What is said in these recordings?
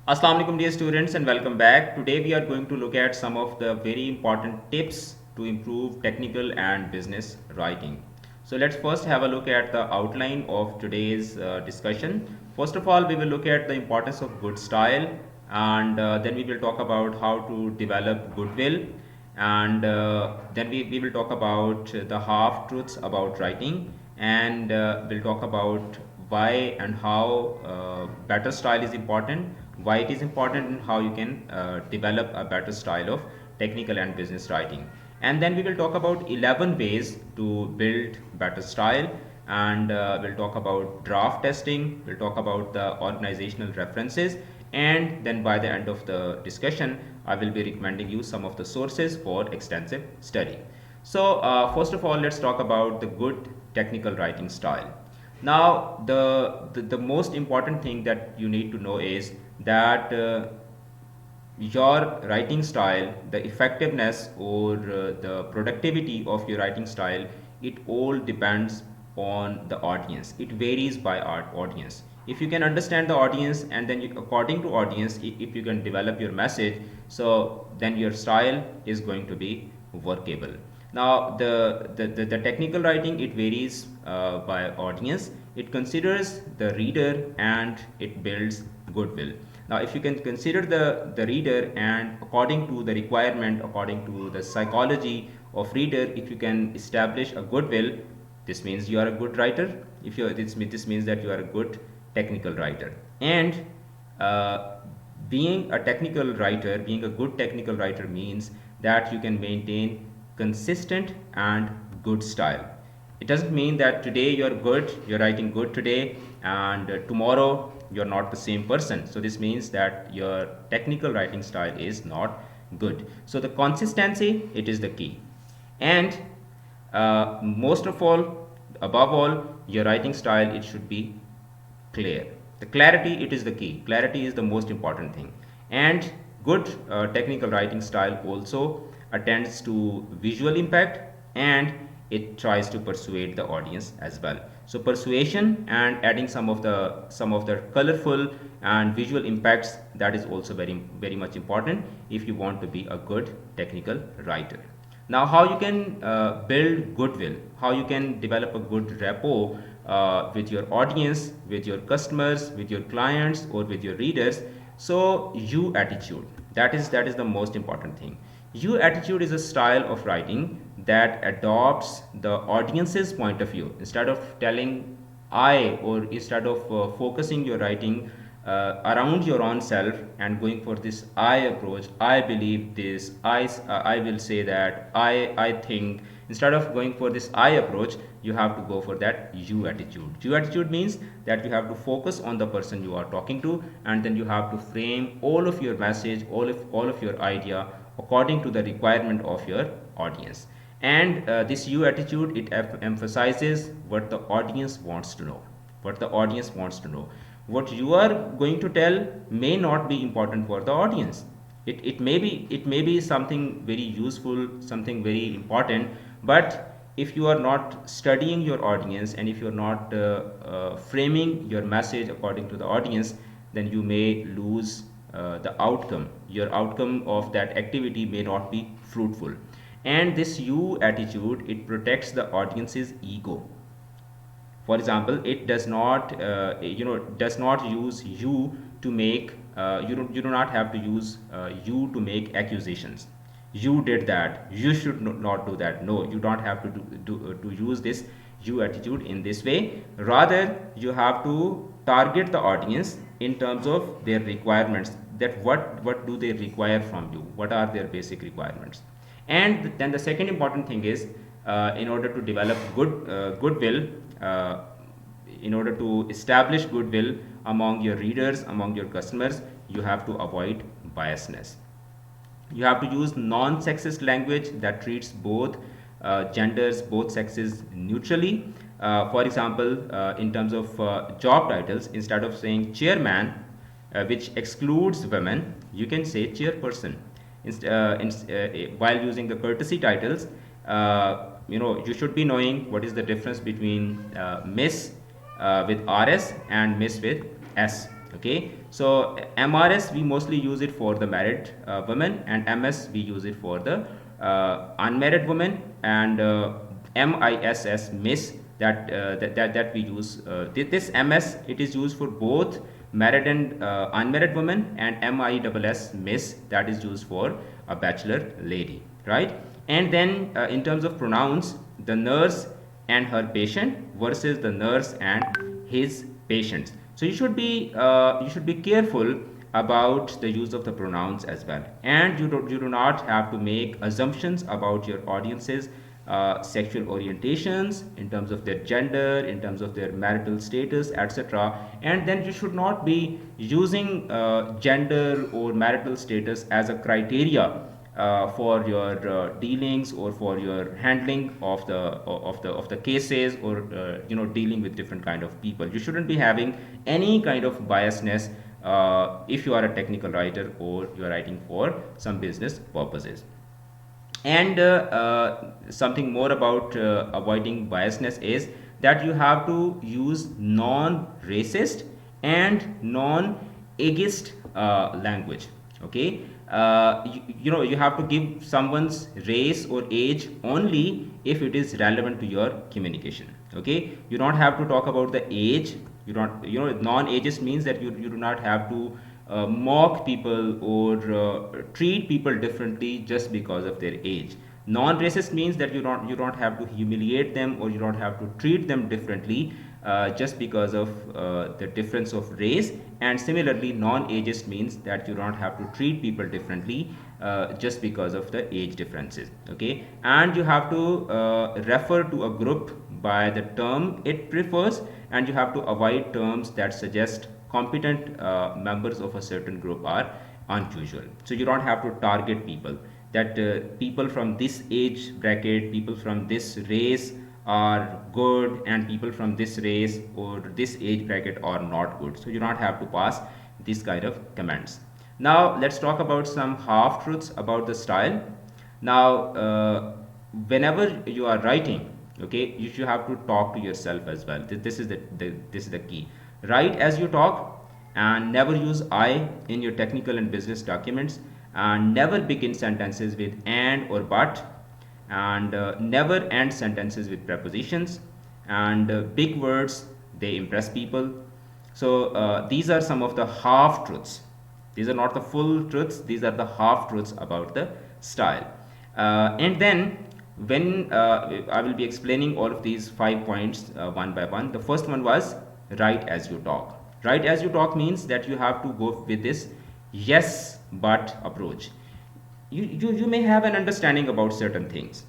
Assalamu alaikum dear students and welcome back. Today we are going to look at some of the very important tips to improve technical and business writing. So let's first have a look at the outline of today's discussion. First of all, we will look at the importance of good style, and then we will talk about how to develop goodwill, and then we will talk about the half truths about writing, and we'll talk about why and how better style is important, why it is important, and how you can develop a better style of technical and business writing. And then we will talk about 11 ways to build better style, and we'll talk about draft testing, we'll talk about the organizational references, and then by the end of the discussion I will be recommending you some of the sources for extensive study. So first of all, let's talk about the good technical writing style. Now the most important thing that you need to know is that your writing style, the effectiveness or the productivity of your writing style, it all depends on the audience. It varies by our audience. If you can understand the audience, and then according to audience, if you can develop your message, so then your style is going to be workable. Now the technical writing, it varies by audience. It considers the reader and it builds goodwill. Now if you can consider the reader, and according to the requirement, according to the psychology of reader, if you can establish a goodwill, this means you are a good writer. If you this means that you are a good technical writer. And being a technical writer, being a good technical writer means that you can maintain consistent and good style. It doesn't mean that today you're good, you're writing good today, and tomorrow you're not the same person. So this means that your technical writing style is not good. So the consistency, it is the key. And most of all, above all, your writing style, it should be clear. The clarity, it is the key. Clarity is the most important thing. And good technical writing style also attends to visual impact, and it tries to persuade the audience as well. So persuasion and adding some of the colorful and visual impacts, that is also very much important if you want to be a good technical writer. Now how you can build goodwill, how you can develop a good rapport with your audience, with your customers, with your clients, or with your readers. So you attitude, that is the most important thing. You attitude is a style of writing that adopts the audience's point of view. Instead of telling I, or instead of focusing your writing around your own self and going for this I approach, I believe this, I will say that, I think. Instead of going for this I approach, you have to go for that you attitude. You attitude means that you have to focus on the person you are talking to, and then you have to frame all of your message, all of your idea according to the requirement of your audience. And this you attitude, it emphasizes what the audience wants to know, what the audience wants to know. What you are going to tell may not be important for the audience. It may be something very useful, something very important, but if you are not studying your audience, and if you are not framing your message according to the audience, then you may lose the outcome. Your outcome of that activity may not be fruitful. And this you attitude, it protects the audience's ego. For example, it does not does not use you to make you do not have to use you to make accusations. You did that, you should not do that. No, you don't have to to use this you attitude in this way. Rather, you have to target the audience in terms of their requirements, that what do they require from you, what are their basic requirements. And then the second important thing is, in order to develop goodwill, uh, in order to establish goodwill among your readers, among your customers, you have to avoid biasness. You have to use non-sexist language that treats both genders, both sexes neutrally. For example, in terms of job titles, instead of saying chairman, which excludes women, you can say chairperson. While using the courtesy titles, you should be knowing what is the difference between Miss with RS and Miss with S. Okay, so MRS we mostly use it for the married women, and MS we use it for the unmarried women, and MISS miss that we use this MS, it is used for both married and unmarried women, and MISS miss, that is used for a bachelor lady, right? And then in terms of pronouns, the nurse and her patient versus the nurse and his patients. So you should be careful about the use of the pronouns as well, and you do not have to make assumptions about your audience's sexual orientations, in terms of their gender, in terms of their marital status, etc. And then you should not be using gender or marital status as a criteria for your dealings or for your handling of the cases, or dealing with different kind of people. You shouldn't be having any kind of biasness if you are a technical writer or you are writing for some business purposes. And something more about avoiding biasness is that you have to use non-racist and non-ageist language. Okay, you have to give someone's race or age only if it is relevant to your communication. Okay, you don't have to talk about the age. You don't, non-ageist means that you do not have to mock people or treat people differently just because of their age. Non-racist means that you don't have to humiliate them, or you don't have to treat them differently just because of the difference of race. And similarly, non-ageist means that you don't have to treat people differently just because of the age differences. Okay, and you have to refer to a group by the term it prefers, and you have to avoid terms that suggest competent members of a certain group are unusual. So you don't have to target people, that people from this age bracket, people from this race are good, and people from this race or this age bracket are not good. So you don't have to pass this kind of comments. Now let's talk about some half truths about the style. Now whenever you are writing, okay, you have to talk to yourself as well. This is the key. Write as you talk, and never use I in your technical and business documents, and never begin sentences with and or but, and never end sentences with prepositions, and big words, they impress people. So these are some of the half truths. These are not the full truths, these are the half truths about the style. And then when I will be explaining all of these 5 points one by one. The first one was write as you talk. Write as you talk means that you have to go with this yes but approach. You may have an understanding about certain things.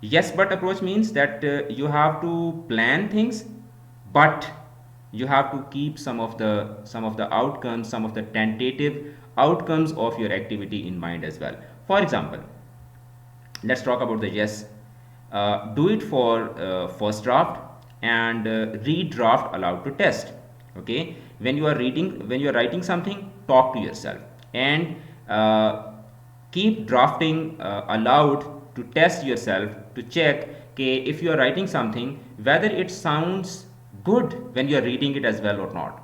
Yes but approach means that you have to plan things, but you have to keep some of the outcomes, some of the tentative outcomes of your activity in mind as well. For example, let's talk about the yes. Do it for first draft, and redraft aloud to test. Okay, when you are writing something, talk to yourself, and keep drafting aloud to test yourself, to check, okay, if you are writing something, whether it sounds good when you are reading it as well or not,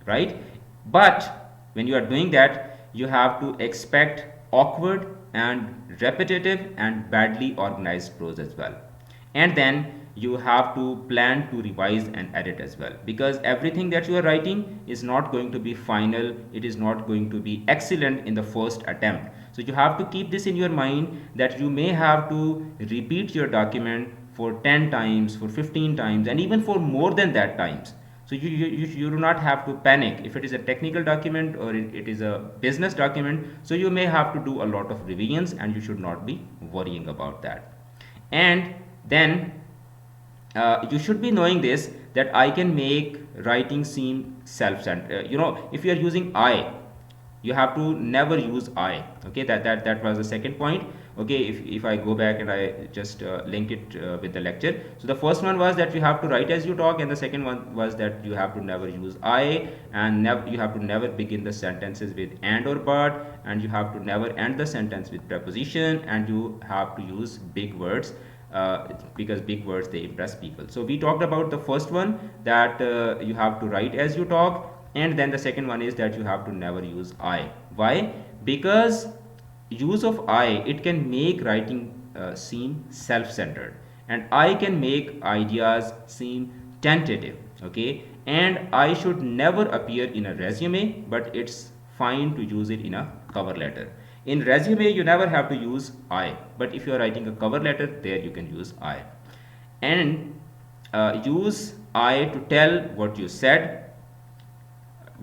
right? But when you are doing that, you have to expect awkward and repetitive and badly organized prose as well. And then you have to plan to revise and edit as well, because everything that you are writing is not going to be final, it is not going to be excellent in the first attempt. So you have to keep this in your mind, that you may have to repeat your document for 10 times, for 15 times, and even for more than that times. So you do not have to panic if it is a technical document or it is a business document. So you may have to do a lot of revisions, and you should not be worrying about that. And then you should be knowing this, that I can make writing seem self-centered. If you are using I, you have to never use I. Okay, that was the second point. Okay, if I go back and I just link it with the lecture. So the first one was that you have to write as you talk, and the second one was that you have to never use I, and you have to never begin the sentences with and or but, and you have to never end the sentence with preposition, and you have to use big words. Because big words, they impress people. So we talked about the first one, that you have to write as you talk, And then the second one is that you have to never use I. Why? Because use of I, it can make writing seem self-centered, and I can make ideas seem tentative. Okay, and I should never appear in a resume, but it's fine to use it in a cover letter. In resume you never have to use I, but if you are writing a cover letter, there you can use I. And use I to tell what you said,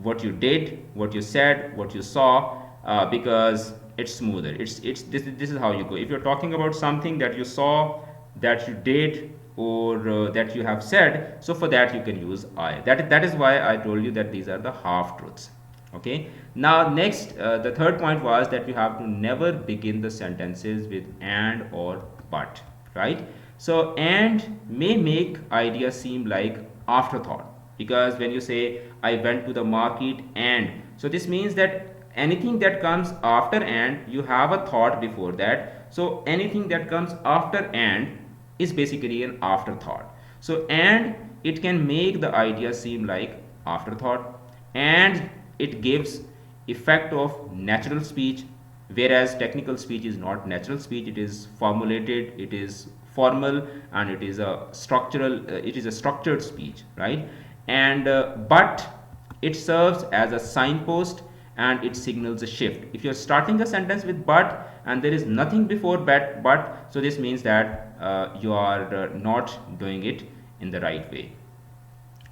what you did, what you said, what you saw, because it's smoother. It's this is how you go. If you're talking about something that you saw, that you did, or that you have said, so for that you can use I. That is why I told you that these are the half truths. Okay. Now next, the third point was that you have to never begin the sentences with and or but. Right. So and may make idea seem like afterthought, because when you say I went to the market, and so this means that anything that comes after and, you have a thought before that. So anything that comes after and is basically an afterthought. So and it can make the idea seem like afterthought, and it gives effect of natural speech, whereas technical speech is not natural speech. It is formulated, it is formal, and it is a structural, it is a structured speech, right? And but it serves as a signpost, and it signals a shift. If you're starting a sentence with but and there is nothing before but, so this means that you are not doing it in the right way.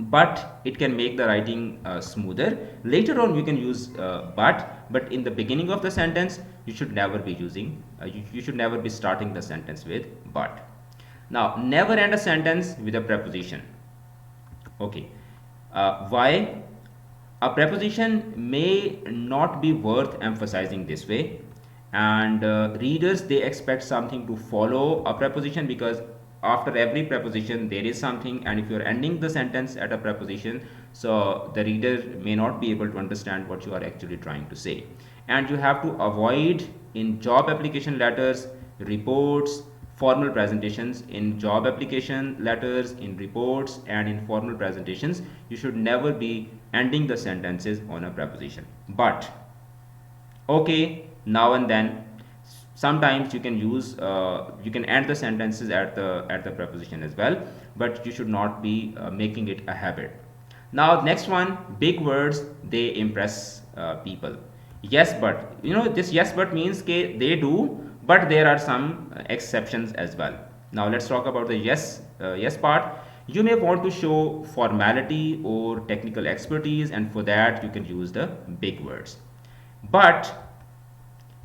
But it can make the writing smoother. Later on you can use but in the beginning of the sentence you should never be using you should never be starting the sentence with but. Now never end a sentence with a preposition. Okay. Why? A preposition may not be worth emphasizing this way, and readers, they expect something to follow a preposition, because after every preposition there is something, and if you are ending the sentence at a preposition, so the reader may not be able to understand what you are actually trying to say. And you have to avoid, in job application letters, reports, formal presentations, in job application letters, in reports, and in formal presentations, you should never be ending the sentences on a preposition. But okay, now and then sometimes you can use you can end the sentences at the preposition as well, but you should not be making it a habit. Now next one, big words, they impress people. Yes but, this yes but means they do, but there are some exceptions as well. Now let's talk about the yes part. You may want to show formality or technical expertise, and for that you can use the big words. But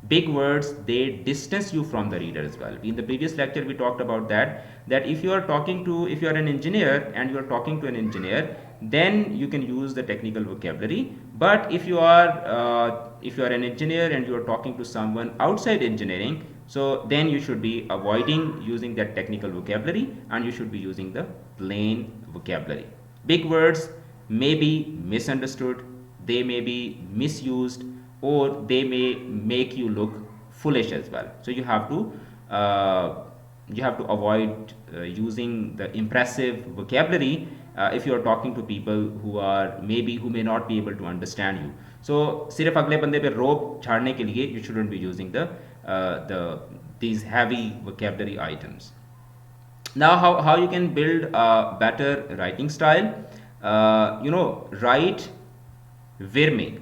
big words, they distance you from the reader as well. In the previous lecture we talked about that if you are an engineer and you are talking to an engineer, then you can use the technical vocabulary. But if you are an engineer and you are talking to someone outside engineering, so then you should be avoiding using that technical vocabulary, and you should be using the plain vocabulary. Big words may be misunderstood, they may be misused, or they may make you look foolish as well. So you have to avoid using the impressive vocabulary if you are talking to people who may not be able to understand you. So सिर्फ अगले बंदे पे rope झाड़ने के लिए you shouldn't be using these heavy vocabulary items. Now how you can build a better writing style? Write virme.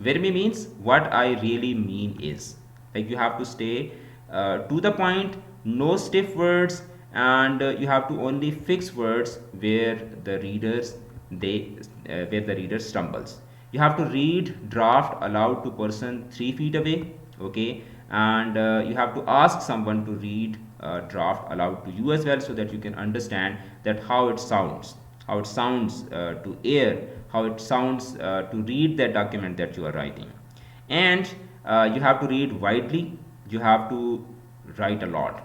Virme means what I really mean is. Like you have to stay to the point, no stiff words, and you have to only fix words where the reader stumbles. You have to read draft aloud to person 3 feet away. Okay, and you have to ask someone to read draft aloud to you as well, so that you can understand that how it sounds to air, how it sounds to read that document that you are writing. And you have to read widely, you have to write a lot.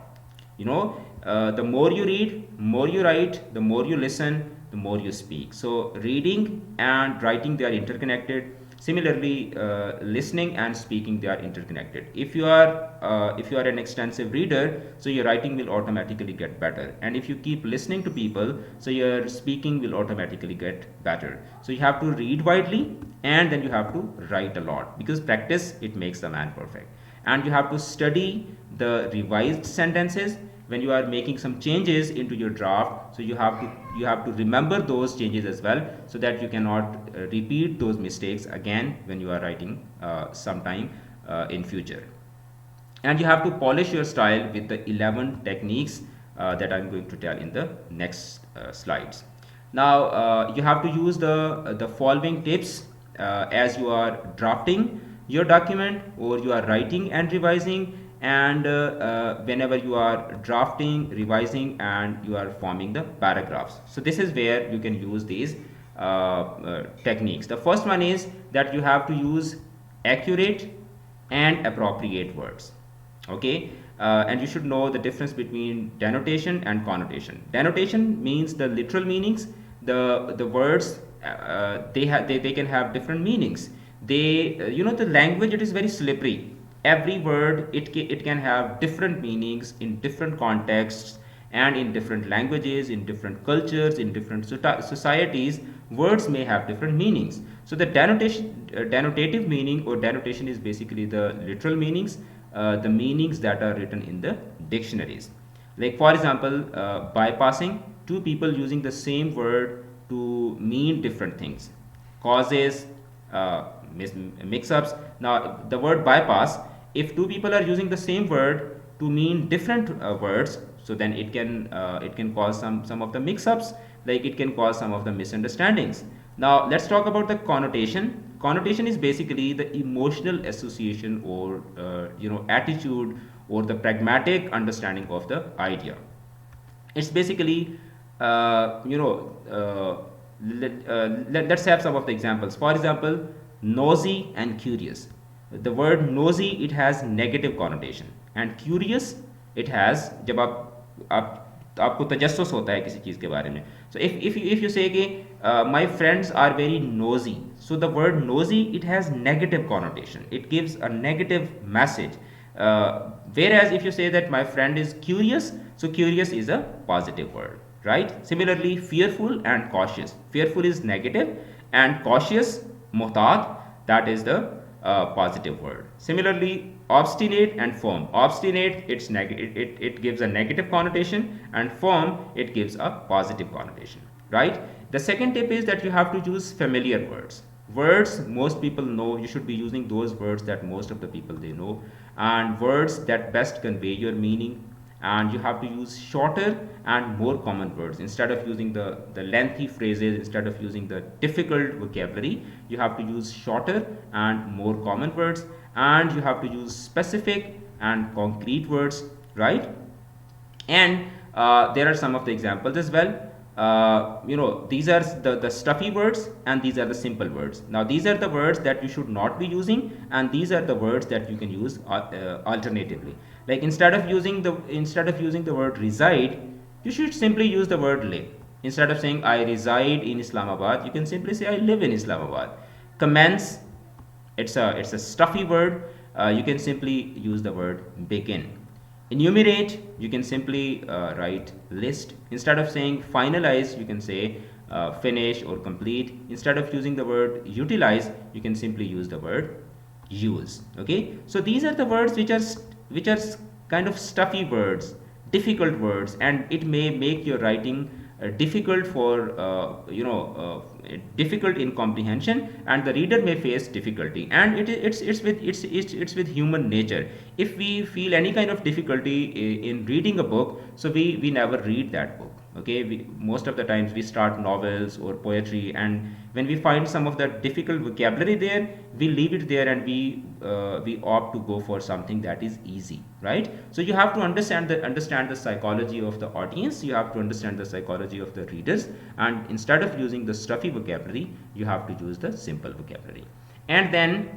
The more you read, more you write, the more you listen, the more you speak. So reading and writing, they are interconnected. Similarly, listening and speaking, they are interconnected. If you are an extensive reader, so your writing will automatically get better, and if you keep listening to people, so your speaking will automatically get better. So you have to read widely, and then you have to write a lot, because practice, it makes the man perfect. And you have to study the revised sentences when you are making some changes into your draft. So you have to remember those changes as well, so that you cannot repeat those mistakes again when you are writing sometime in future. And you have to polish your style with the 11 techniques that I'm going to tell in the next slides. Now you have to use the following tips as you are drafting your document, or you are writing and revising, and whenever you are drafting, revising, and you are forming the paragraphs. So this is where you can use these techniques. The first one is that you have to use accurate and appropriate words. Okay, and you should know the difference between denotation and connotation. Denotation means the literal meanings. The words, they can have different meanings. The language, it is very slippery. Every word, it can have different meanings in different contexts, and in different languages, in different cultures, in different societies, words may have different meanings. So the denotative meaning or denotation is basically the literal meanings, the meanings that are written in the dictionaries. Like for example, bypassing, two people using the same word to mean different things, causes mix-ups. Now the word bypass, if two people are using the same word to mean different words, so then it can cause some of the mix-ups, like it can cause some of the misunderstandings. Now let's talk about the connotation. Connotation is basically the emotional association, or attitude, or the pragmatic understanding of the idea. It's basically let's have some of the examples. For example, nosy and curious. The word nosy, it has negative connotation, and curious, it has, जब आप आपको तजस्सुस होता है किसी चीज़ के बारे में. So if you say कि my friends are very nosy, so the word nosy, it has negative connotation, it gives a negative message. Whereas if you say that my friend is curious, so curious is a positive word, right? Similarly, fearful and cautious. Fearful is negative, and cautious, muhtat, that is the positive word. Similarly, obstinate and firm. Obstinate, it gives a negative connotation, and firm, it gives a positive connotation, right? The second tip is that you have to use familiar words. Words most people know. You should be using those words that most of the people they know, and words that best convey your meaning. And you have to use shorter and more common words. Instead of using the lengthy phrases, instead of using the difficult vocabulary, you have to use shorter and more common words, and you have to use specific and concrete words, right? And there are some of the examples as well. These are the stuffy words, and these are the simple words. Now these are the words that you should not be using, and these are the words that you can use alternatively. Like instead of using the word reside, you should simply use the word live. Instead of saying I reside in Islamabad, you can simply say I live in Islamabad. Commence, it's a stuffy word. You can simply use the word begin. Enumerate, you can simply write list. Instead of saying finalize, you can say finish or complete. Instead of using the word utilize, you can simply use the word use. Okay, so these are the words which are kind of stuffy words, difficult words, and it may make your writing difficult difficult in comprehension, and the reader may face difficulty. And it's with human nature. If we feel any kind of difficulty in reading a book, so we never read that book. Okay, most of the times we start novels or poetry, and when we find some of the difficult vocabulary there, we leave it there, and we opt to go for something that is easy, right? So you have to understand the psychology of the audience, you have to understand the psychology of the readers, and instead of using the stuffy vocabulary, you have to use the simple vocabulary. And then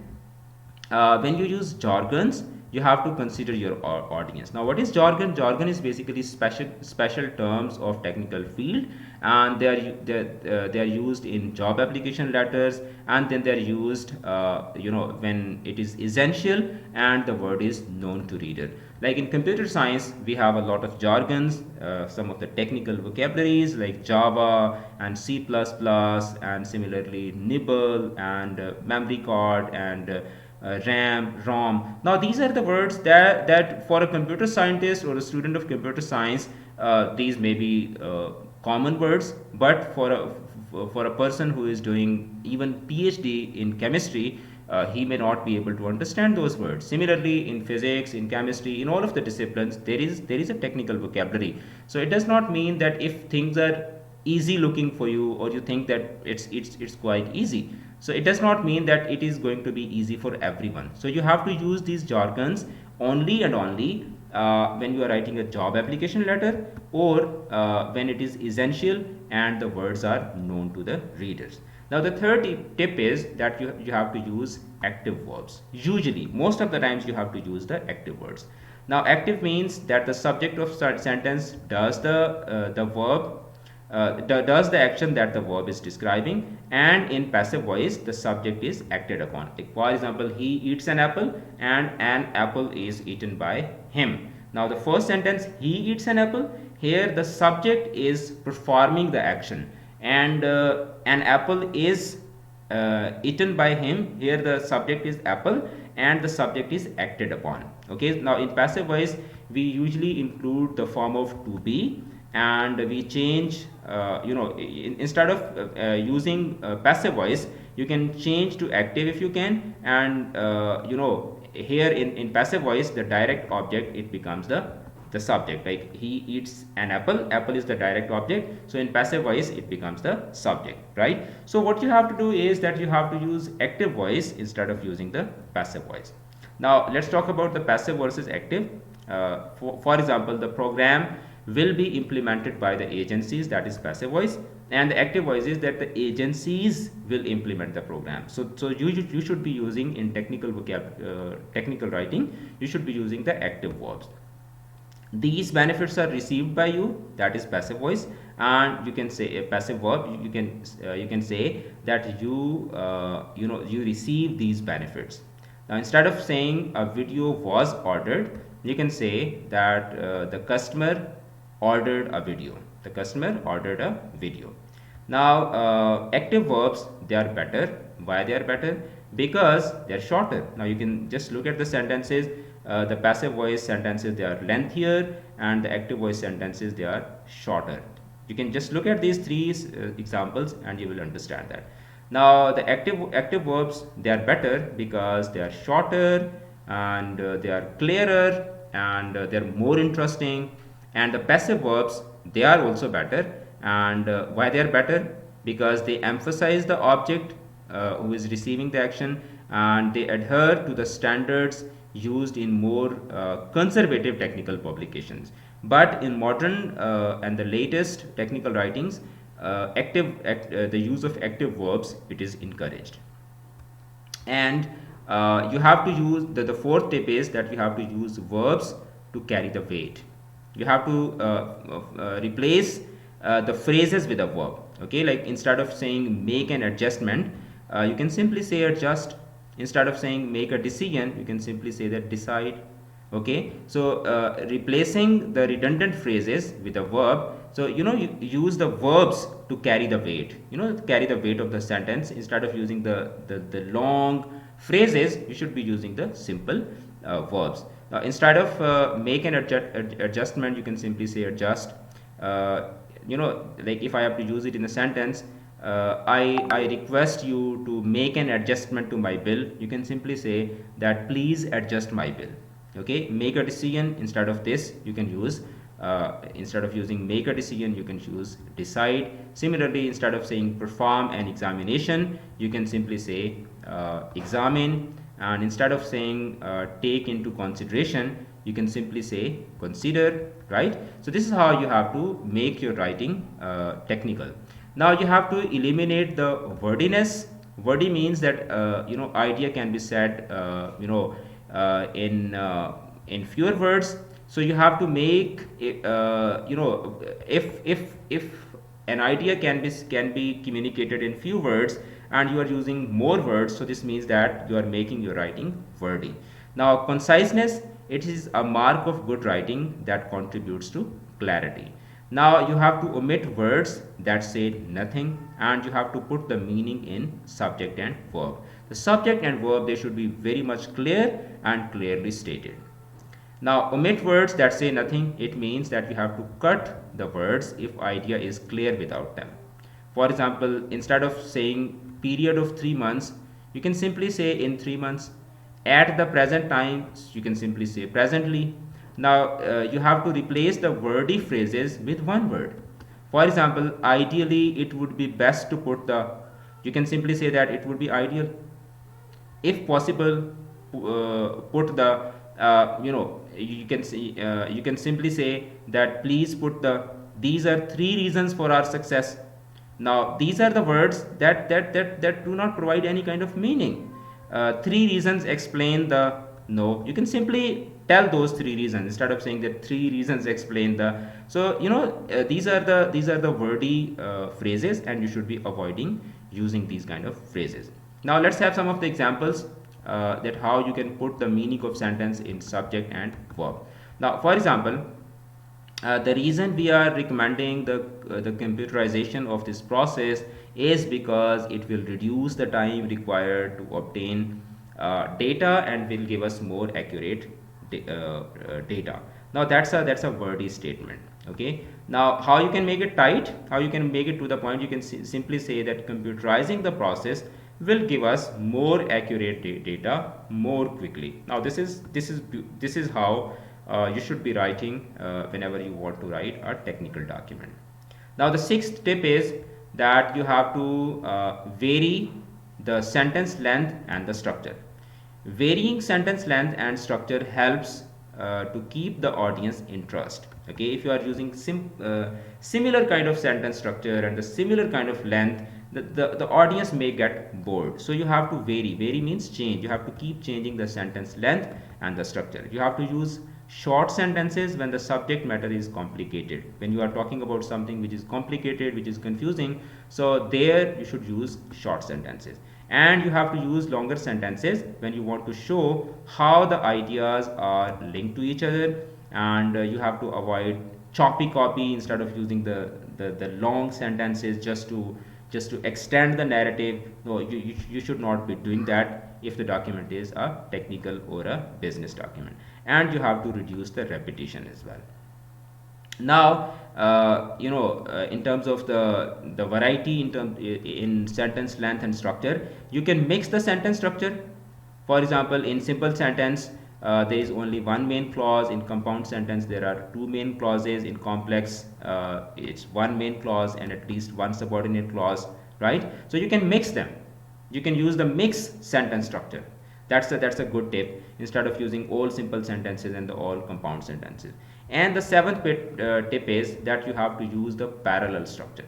when you use jargons, you have to consider your audience. Now, what is jargon? Jargon is basically special terms of technical field, and they are used in job application letters, and then they are used when it is essential and the word is known to reader. Like in computer science, we have a lot of jargons, some of the technical vocabularies like Java and C++, and similarly Nibble and memory card and RAM, ROM. Now these are the words that for a computer scientist or a student of computer science, these may be common words, but for a person who is doing even PhD in chemistry, he may not be able to understand those words. Similarly, in physics, in chemistry, in all of the disciplines, there is a technical vocabulary. So it does not mean that if things are easy looking for you, or you think that it's quite easy, so it does not mean that it is going to be easy for everyone. So you have to use these jargons only and only when you are writing a job application letter, or when it is essential and the words are known to the readers. Now the third tip is that you have to use active verbs. Usually, most of the times, you have to use the active words. Now active means that the subject of sentence does the verb, does the action that the verb is describing, and in passive voice the subject is acted upon. Like for example, he eats an apple and an apple is eaten by him. Now the first sentence, he eats an apple, here the subject is performing the action, and an apple is eaten by him, here the subject is apple and the subject is acted upon. Okay, now in passive voice we usually include the form of to be, and we change instead of using passive voice, you can change to active if you can, and here in passive voice the direct object, it becomes the subject. Like he eats an apple, apple is the direct object, so in passive voice it becomes the subject, right? So what you have to do is that you have to use active voice instead of using the passive voice. Now let's talk about the passive versus active. For example, the program will be implemented by the agencies, that is passive voice, and the active voice is that the agencies will implement the program. So you should be using in technical technical writing, you should be using the active verbs. These benefits are received by you, that is passive voice, and you can say a passive verb, you can say that you receive these benefits. Now instead of saying a video was ordered, you can say that the customer ordered a video. The customer ordered a video. Now active verbs, they are better. Why they are better? Because they are shorter. Now you can just look at the sentences. The passive voice sentences, they are lengthier, and the active voice sentences, they are shorter. You can just look at these three examples and you will understand that. Now the active verbs, they are better because they are shorter, and they are clearer, and they are more interesting. And the passive verbs, they are also better, and why they are better? Because they emphasize the object who is receiving the action, and they adhere to the standards used in more conservative technical publications. But in modern and the latest technical writings, the use of active verbs, it is encouraged. And you have to use the fourth tip is that you have to use verbs to carry the weight. You have to replace the phrases with a verb. Okay, like instead of saying make an adjustment, you can simply say adjust. Instead of saying make a decision, you can simply say that decide. Okay, so replacing the redundant phrases with a verb. So you use the verbs to carry the weight, carry the weight of the sentence. Instead of using the long phrases, you should be using the simple verbs. Instead of make an adjustment, you can simply say adjust. Like if I have to use it in a sentence, I request you to make an adjustment to my bill, you can simply say that please adjust my bill. Okay, make a decision, instead of this you can use instead of using make a decision, you can choose decide. Similarly, instead of saying perform an examination, you can simply say examine. And instead of saying take into consideration, you can simply say consider, right? So this is how you have to make your writing technical. Now you have to eliminate the wordiness. Wordy means that idea can be said in fewer words. So you have to make if an idea can be communicated in few words and you are using more words, so this means that you are making your writing wordy. Now conciseness, it is a mark of good writing that contributes to clarity. Now you have to omit words that say nothing, and you have to put the meaning in subject and verb. The subject and verb, they should be very much clear and clearly stated. Now omit words that say nothing, it means that you have to cut the words if idea is clear without them. For example, instead of saying period of 3 months, you can simply say in 3 months. At the present time, you can simply say presently. Now you have to replace the wordy phrases with one word. For example, ideally it would be best to put the, you can simply say that it would be ideal. If possible, put the you can simply say that please put the, these are 3 reasons for our success. Now these are the words that do not provide any kind of meaning. 3 reasons explain the, no, you can simply tell those 3 reasons instead of saying that 3 reasons explain the. So these are the wordy phrases, and you should be avoiding using these kind of phrases. Now let's have some of the examples that how you can put the meaning of sentence in subject and verb. Now for example, the reason we are recommending the computerization of this process is because it will reduce the time required to obtain data and will give us more accurate data. Now that's a wordy statement. Okay. Now how you can make it tight, how you can make it to the point, you can simply say that computerizing the process will give us more accurate data more quickly. Now this is how you should be writing whenever you want to write a technical document. Now the 6th tip is that you have to vary the sentence length and the structure. Varying sentence length and structure helps to keep the audience interest. Okay, if you are using similar kind of sentence structure and the similar kind of length, the audience may get bored. So you have to vary. Vary means change. You have to keep changing the sentence length and the structure. You have to use short sentences when the subject matter is complicated. When you are talking about something which is complicated, which is confusing, so there you should use short sentences. And you have to use longer sentences when you want to show how the ideas are linked to each other, and you have to avoid choppy copy instead of using the long sentences just to extend the narrative. No, you should not be doing that if the document is a technical or a business document. And you have to reduce the repetition as well. Now in terms of the variety in sentence length and structure, you can mix the sentence structure. For example, in simple sentence there is only one main clause. In compound sentence there are 2 main clauses. In complex it's 1 main clause and at least 1 subordinate clause, right? So you can mix them. You can use the mixed sentence structure. That's a good tip, instead of using all simple sentences and the all compound sentences. And the 7th tip is that you have to use the parallel structure.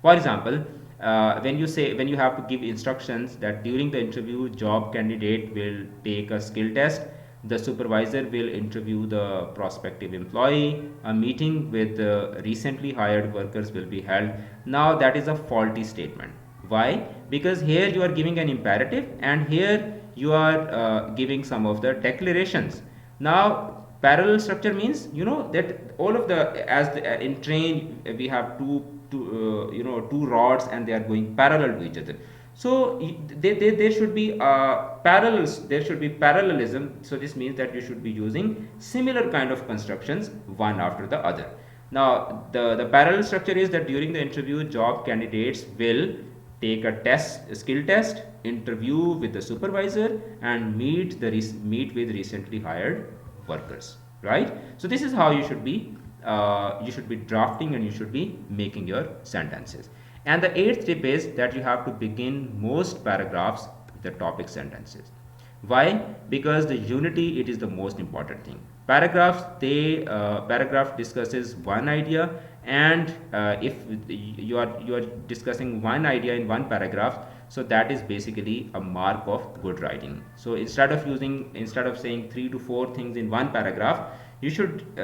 For example, when you have to give instructions that during the interview, job candidate will take a skill test, the supervisor will interview the prospective employee, a meeting with the recently hired workers will be held. Now that is a faulty statement. Why? Because here you are giving an imperative and here you are giving some of the declarations. Now parallel structure means that all of the, in train we have two rods and they are going parallel to each other. So there should be parallels. There should be parallelism. So this means that you should be using similar kind of constructions one after the other. Now the parallel structure is that during the interview, job candidates will take a skill test, interview with the supervisor, and meet with recently hired workers, right? So this is how you should be drafting and you should be making your sentences. And the 8th tip is that you have to begin most paragraphs with the topic sentences. Why? Because the unity, it is the most important thing. Paragraph discusses one idea, and if you are discussing one idea in one paragraph, So that is basically a mark of good writing. So instead of saying 3 to 4 things in one paragraph, you should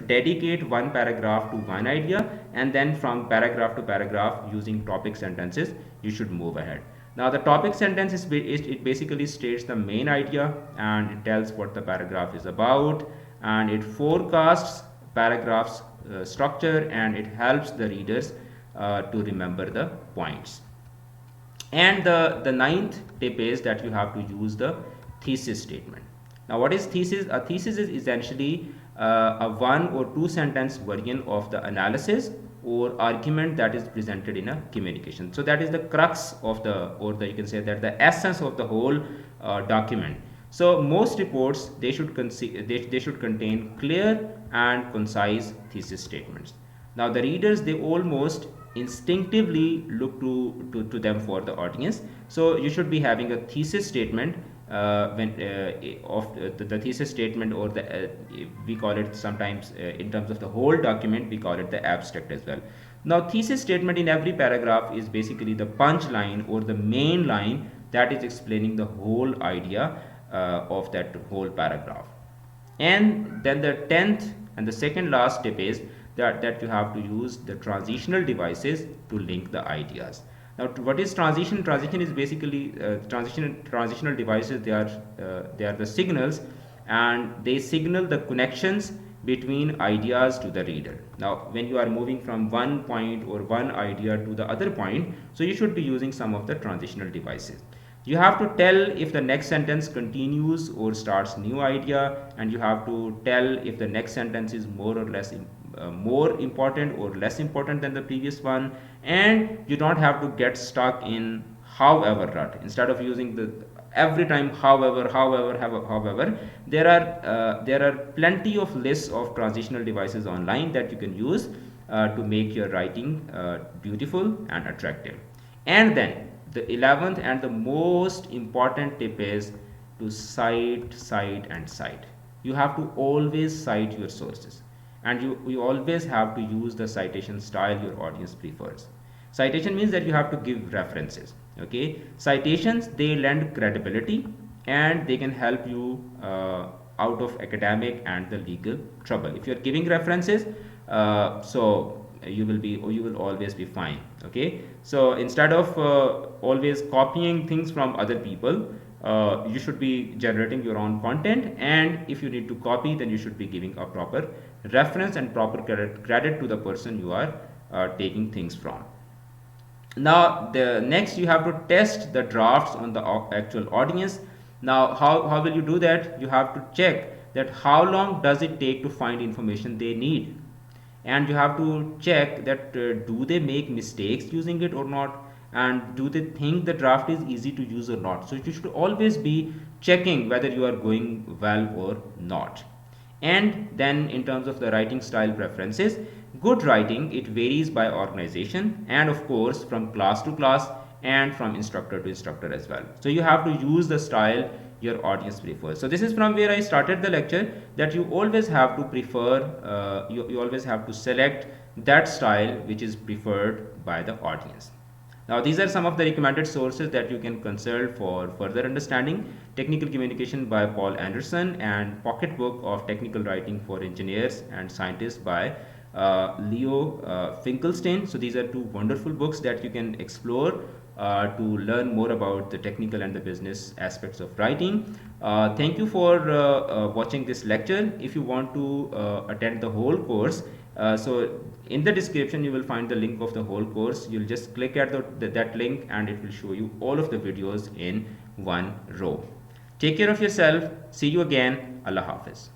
dedicate one paragraph to one idea, and then from paragraph to paragraph using topic sentences you should move ahead. Now the topic sentence it basically states the main idea, and it tells what the paragraph is about, and it forecasts paragraphs structure, and it helps the readers to remember the points. And the ninth tip is that you have to use the thesis statement. Now what is thesis? A thesis is essentially a 1 or 2 sentence version of the analysis or argument that is presented in a communication. So that is the crux of you can say that the essence of the whole document. So most reports, they should contain clear and concise thesis statements. Now the readers, they almost instinctively look to them for the audience. So you should be having a thesis statement the thesis statement, or we call it sometimes in terms of the whole document, we call it the abstract as well. Now thesis statement in every paragraph is basically the punch line or the main line that is explaining the whole idea of that whole paragraph. And then the 10th and the second last tip is that you have to use the transitional devices to link the ideas. Now what is transition? Transition is basically transitional devices. They are the signals, and they signal the connections between ideas to the reader. Now when you are moving from one point or one idea to the other point, so you should be using some of the transitional devices. You have to tell if the next sentence continues or starts new idea, and you have to tell if the next sentence is more or less more important or less important than the previous one. And you don't have to get stuck in however rut. Instead of using the every time however, there are plenty of lists of transitional devices online that you can use to make your writing beautiful and attractive. And then the 11th and the most important tip is to cite. You have to always cite your sources, and you always have to use the citation style your audience prefers. Citation means that you have to give references. Okay, citations, they lend credibility, and they can help you out of academic and the legal trouble. If you are giving references, so you will always be fine. Okay, so instead of always copying things from other people, you should be generating your own content, and if you need to copy, then you should be giving a proper reference and proper credit to the person you are taking things from. Now the next, you have to test the drafts on the actual audience. Now how will you do that? You have to check that how long does it take to find information they need, and you have to check that do they make mistakes using it or not, and do they think the draft is easy to use or not. So you should always be checking whether you are going well or not. And then in terms of the writing style preferences, good writing, it varies by organization, and of course from class to class, and from instructor to instructor as well. So you have to use the style your audience prefers. So this is from where I started the lecture, that you always have to prefer, you always have to select that style which is preferred by the audience. Now these are some of the recommended sources that you can consult for further understanding: Technical Communication by Paul Anderson, and Pocketbook of Technical Writing for Engineers and Scientists by Leo Finkelstein. So these are two wonderful books that you can explore to learn more about the technical and the business aspects of writing. Thank you for watching this lecture. If you want to attend the whole course, so in the description you will find the link of the whole course. You'll just click at that link, and it will show you all of the videos in one row. Take care of yourself. See you again. Allah Hafiz.